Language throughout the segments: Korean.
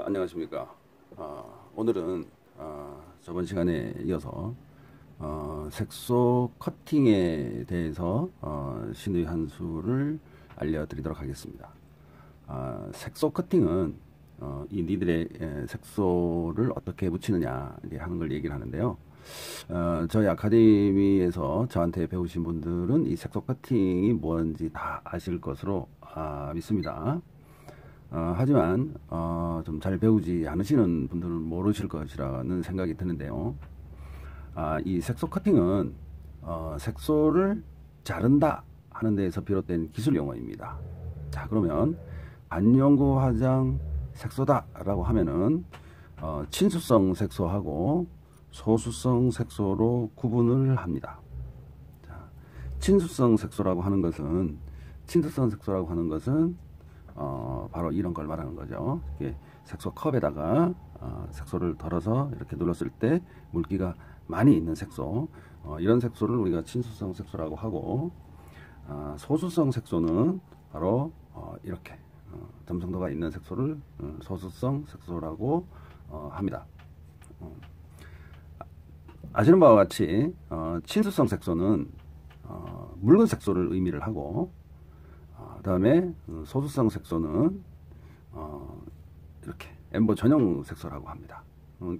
안녕하십니까. 오늘은 저번 시간에 이어서 색소 커팅에 대해서 신의 한 수를 알려드리도록 하겠습니다. 색소 커팅은 이 니들의 색소를 어떻게 묻히느냐 하는 걸 얘기를 하는데요. 저희 아카데미에서 저한테 배우신 분들은 이 색소 커팅이 뭔지 다 아실 것으로 믿습니다. 하지만 좀 잘 배우지 않으시는 분들은 모르실 것이라는 생각이 드는데요. 이 색소 커팅은 색소를 자른다 하는 데에서 비롯된 기술 용어입니다. 자, 그러면 반영구 화장 색소다 라고 하면은 친수성 색소하고 소수성 색소로 구분을 합니다. 자, 친수성 색소라고 하는 것은 바로 이런 걸 말하는 거죠. 이렇게 색소 컵에다가 색소를 덜어서 이렇게 눌렀을 때 물기가 많이 있는 색소, 이런 색소를 우리가 친수성 색소라고 하고, 소수성 색소는 바로 이렇게 점성도가 있는 색소를 소수성 색소라고 합니다. 아시는 바와 같이 친수성 색소는 묽은 색소를 의미를 하고, 그 다음에 소수성 색소는 이렇게 엠보 전용 색소라고 합니다.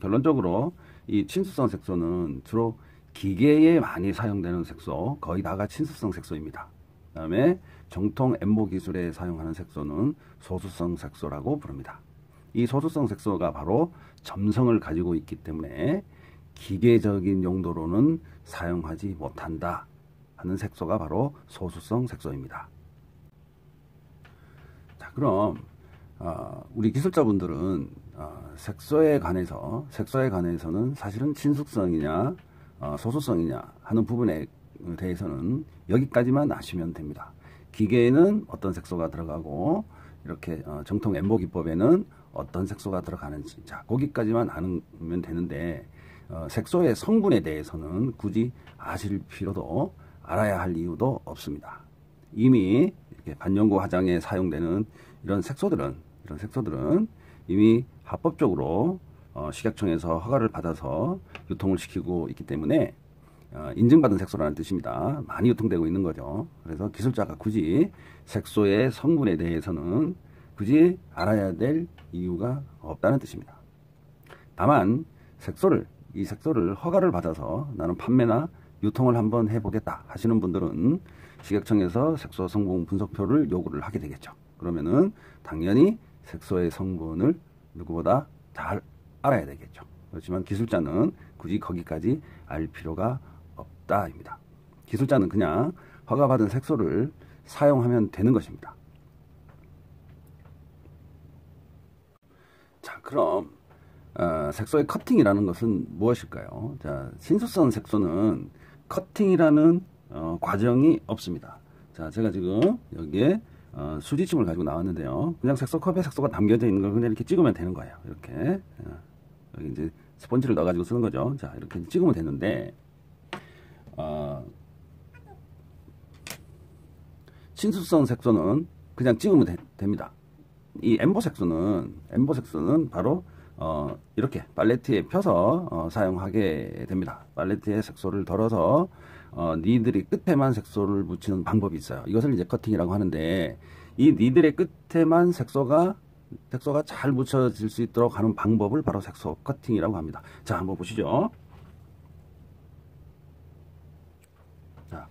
결론적으로 이 친수성 색소는 주로 기계에 많이 사용되는 색소, 거의 다가 친수성 색소입니다. 그 다음에 정통 엠보 기술에 사용하는 색소는 소수성 색소라고 부릅니다. 이 소수성 색소가 바로 점성을 가지고 있기 때문에 기계적인 용도로는 사용하지 못한다 하는 색소가 바로 소수성 색소입니다. 자, 그럼 우리 기술자분들은 색소에 관해서는 사실은 친수성이냐 소수성이냐 하는 부분에 대해서는 여기까지만 아시면 됩니다. 기계에는 어떤 색소가 들어가고 이렇게 정통 엠보 기법에는 어떤 색소가 들어가는지, 자, 거기까지만 알면 되는데 색소의 성분에 대해서는 굳이 아실 필요도, 알아야 할 이유도 없습니다. 이미 이렇게 반영구 화장에 사용되는 이런 색소들은 이미 합법적으로 식약청에서 허가를 받아서 유통을 시키고 있기 때문에 인증받은 색소라는 뜻입니다. 많이 유통되고 있는 거죠. 그래서 기술자가 굳이 색소의 성분에 대해서는 굳이 알아야 될 이유가 없다는 뜻입니다. 다만 이 색소를 허가를 받아서 나는 판매나 유통을 한번 해보겠다 하시는 분들은 식약청에서 색소 성분 분석표를 요구를 하게 되겠죠. 그러면은 당연히 색소의 성분을 누구보다 잘 알아야 되겠죠. 그렇지만 기술자는 굳이 거기까지 알 필요가 없다입니다. 기술자는 그냥 허가받은 색소를 사용하면 되는 것입니다. 자, 그럼 색소의 커팅이라는 것은 무엇일까요? 자, 친수성 색소는 커팅이라는 과정이 없습니다. 자, 제가 지금 여기에 수지침을 가지고 나왔는데요. 그냥 색소컵에 색소가 담겨져 있는 걸 그냥 이렇게 찍으면 되는 거예요. 이렇게 여기 이제 스펀지를 넣어가지고 쓰는 거죠. 자, 이렇게 찍으면 되는데 친수성 색소는 그냥 찍으면 됩니다. 이 엠보 색소는 바로 이렇게 팔레트에 펴서 사용하게 됩니다. 팔레트에 색소를 덜어서 니들이 끝에만 색소를 묻히는 방법이 있어요. 이것을 이제 커팅이라고 하는데, 이 니들의 끝에만 색소가 잘 묻혀질 수 있도록 하는 방법을 바로 색소 커팅이라고 합니다. 자, 한번 보시죠. 자,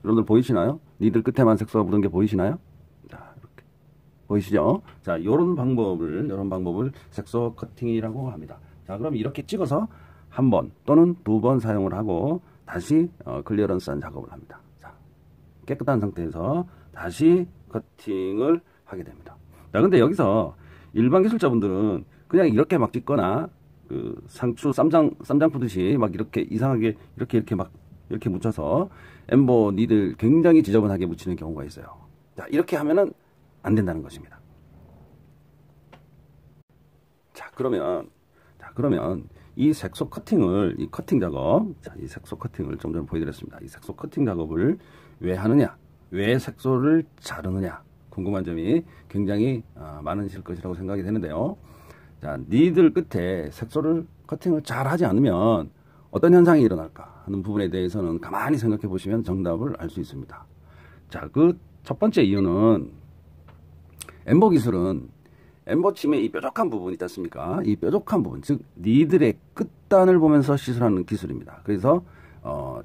여러분들 보이시나요? 니들 끝에만 색소가 묻은 게 보이시나요? 자, 이렇게 보이시죠? 자, 이런 방법을 색소 커팅이라고 합니다. 자, 그럼 이렇게 찍어서 한 번 또는 두 번 사용을 하고 다시 클리어런스한 작업을 합니다. 자, 깨끗한 상태에서 다시 커팅을 하게 됩니다. 자, 근데 여기서 일반 기술자분들은 그냥 이렇게 막 찍거나 그 상추 쌈장 푸듯이 막 이렇게 이상하게 이렇게 묻혀서 엠보 니들 굉장히 지저분하게 묻히는 경우가 있어요. 자, 이렇게 하면은 안 된다는 것입니다. 자, 그러면 이 색소 커팅을, 이 커팅 작업, 자, 이 색소 커팅을 좀 전에 보여드렸습니다. 이 색소 커팅 작업을 왜 하느냐, 왜 색소를 자르느냐, 궁금한 점이 굉장히 많으실 것이라고 생각이 되는데요. 자, 니들 끝에 색소를 커팅을 잘 하지 않으면 어떤 현상이 일어날까 하는 부분에 대해서는 가만히 생각해 보시면 정답을 알 수 있습니다. 자, 그 첫 번째 이유는 엠보 기술은 엠보침의 이 뾰족한 부분 있지 않습니까? 이 뾰족한 부분, 즉 니들의 끝단을 보면서 시술하는 기술입니다. 그래서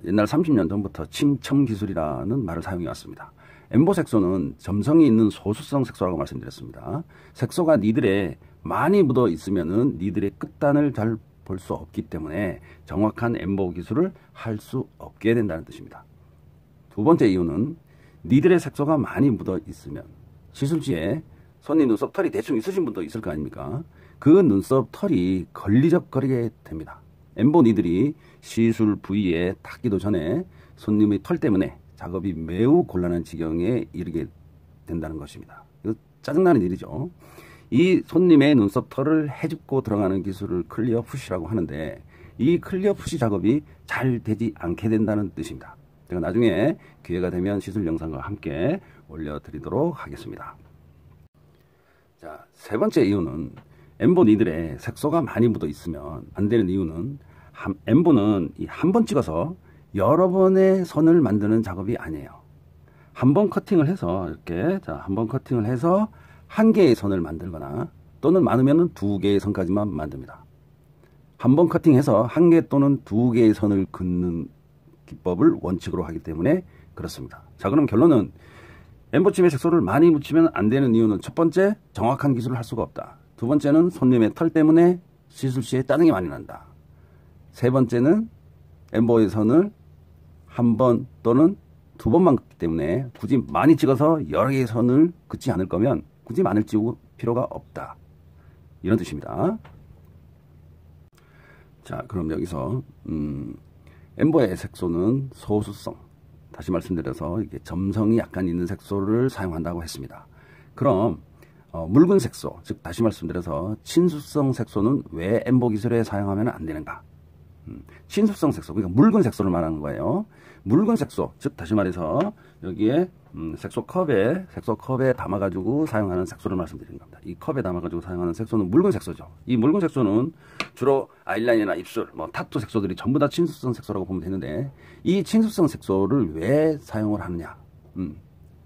옛날 30년 전부터 침첨 기술이라는 말을 사용해 왔습니다. 엠보 색소는 점성이 있는 소수성 색소라고 말씀드렸습니다. 색소가 니들에 많이 묻어 있으면은 니들의 끝단을 잘 볼 수 없기 때문에 정확한 엠보 기술을 할 수 없게 된다는 뜻입니다. 두 번째 이유는 니들의 색소가 많이 묻어 있으면 시술지에 손님 눈썹 털이 대충 있으신 분도 있을 거 아닙니까? 그 눈썹 털이 걸리적거리게 됩니다. 엠보 니들이 시술 부위에 닿기도 전에 손님의 털 때문에 작업이 매우 곤란한 지경에 이르게 된다는 것입니다. 이거 짜증나는 일이죠. 이 손님의 눈썹 털을 헤집고 들어가는 기술을 클리어 푸시라고 하는데 이 클리어 푸시 작업이 잘 되지 않게 된다는 뜻입니다. 제가 나중에 기회가 되면 시술 영상과 함께 올려드리도록 하겠습니다. 자, 세 번째 이유는 엠보 니들의 색소가 많이 묻어 있으면 안 되는 이유는 엠보는 한 번 찍어서 여러 번의 선을 만드는 작업이 아니에요. 한 번 커팅을 해서 이렇게 한 번 커팅을 해서 한 개의 선을 만들거나 또는 많으면 두 개의 선까지만 만듭니다. 한 번 커팅해서 한 개 또는 두 개의 선을 긋는 기법을 원칙으로 하기 때문에 그렇습니다. 자, 그럼 결론은 엠보침에 색소를 많이 묻히면 안 되는 이유는 첫 번째, 정확한 기술을 할 수가 없다. 두 번째는 손님의 털 때문에 시술 시에 짜증이 많이 난다. 세 번째는 엠보의 선을 한 번 또는 두 번만 긋기 때문에 굳이 많이 찍어서 여러 개의 선을 긋지 않을 거면 굳이 많이 찍을 필요가 없다. 이런 뜻입니다. 자, 그럼 여기서 엠보의 색소는 소수성, 다시 말씀드려서 이게 점성이 약간 있는 색소를 사용한다고 했습니다. 그럼 묽은 색소, 즉 다시 말씀드려서 친수성 색소는 왜 엠보 기술에 사용하면 안 되는가? 친수성 색소, 그러니까 묽은 색소를 말하는 거예요. 묽은 색소, 즉 다시 말해서 여기에 색소 컵에 담아가지고 사용하는 색소를 말씀드리는 겁니다. 이 컵에 담아가지고 사용하는 색소는 묽은 색소죠. 이 묽은 색소는 주로 아이라인이나 입술, 타투 색소들이 전부 다 친수성 색소라고 보면 되는데 이 친수성 색소를 왜 사용을 하느냐?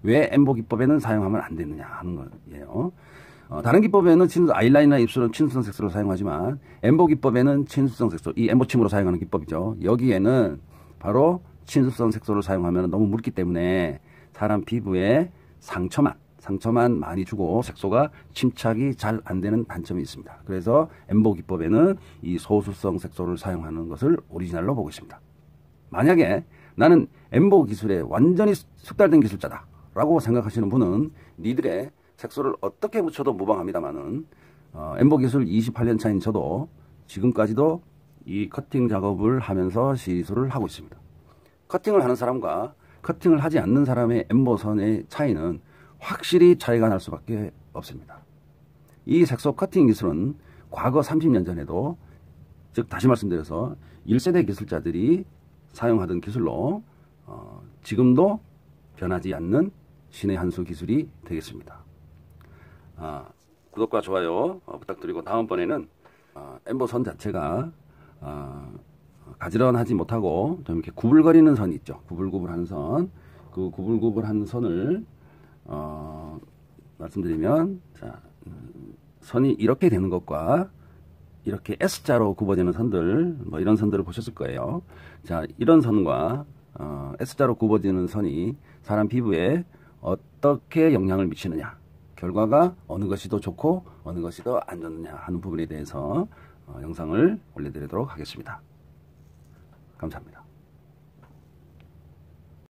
왜 엠보 기법에는 사용하면 안 되느냐 하는 거예요. 다른 기법에는 아이라인이나 입술은 친수성 색소를 사용하지만 엠보 기법에는 친수성 색소, 이 엠보침으로 사용하는 기법이죠. 여기에는 바로 친수성 색소를 사용하면 너무 묽기 때문에 사람 피부에 상처만 많이 주고 색소가 침착이 잘 안 되는 단점이 있습니다. 그래서 엠보 기법에는 이 소수성 색소를 사용하는 것을 오리지널로 보고 있습니다. 만약에 나는 엠보 기술에 완전히 숙달된 기술자다 라고 생각하시는 분은 니들의 색소를 어떻게 묻혀도 무방합니다만은 엠보 기술 28년 차인 저도 지금까지도 이 커팅 작업을 하면서 시술을 하고 있습니다. 커팅을 하는 사람과 커팅을 하지 않는 사람의 엠보선의 차이는 확실히 차이가 날 수밖에 없습니다. 이 색소 커팅 기술은 과거 30년 전에도, 즉 다시 말씀드려서 1세대 기술자들이 사용하던 기술로 지금도 변하지 않는 신의 한 수 기술이 되겠습니다. 구독과 좋아요 부탁드리고 다음번에는 엠보선 자체가 가지런하지 못하고 좀 이렇게 구불거리는 선이 있죠. 구불구불한 선, 그 구불구불한 선을 말씀드리면, 자, 선이 이렇게 되는 것과 이렇게 S자로 굽어지는 선들, 이런 선들을 보셨을 거예요. 자, 이런 선과 S자로 굽어지는 선이 사람 피부에 어떻게 영향을 미치느냐, 결과가 어느 것이 더 좋고 어느 것이 더 안 좋느냐 하는 부분에 대해서 영상을 올려드리도록 하겠습니다. 감사합니다.